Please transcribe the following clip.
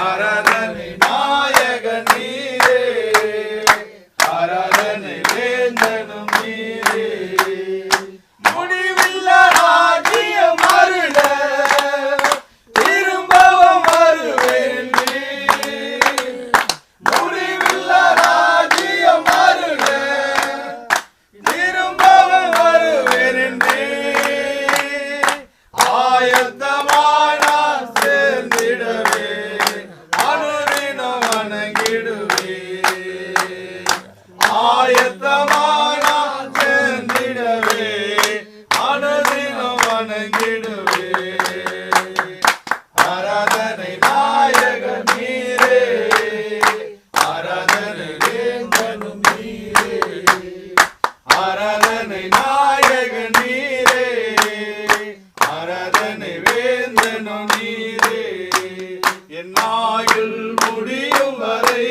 ஆராதனை நாயகன் நீரே, ஆராதனை வேந்தனும் நீரே. முடிவில்ல ராஜ்யம் அருள திரும்பவும் வருவேன் நீர். முடிவில்ல ராஜ்யம் அருள திரும்பவும் வருவேன் நீர். ஆயத்தமான சேர்ந்திடவே அனுதினம் வணங்கிடுவே. ஆயத்தமான சேர்ந்திடவே அனுதினம் வணங்கிடுவே. ஆராதனை நாயகன் நீரே, ஆராதனை வேந்தனும் நீரே, ஆராதனை நாயகன் நீரே, ஆராதனை வேந்தனும் நீரே. என் ஆயுள் முடியும் வரை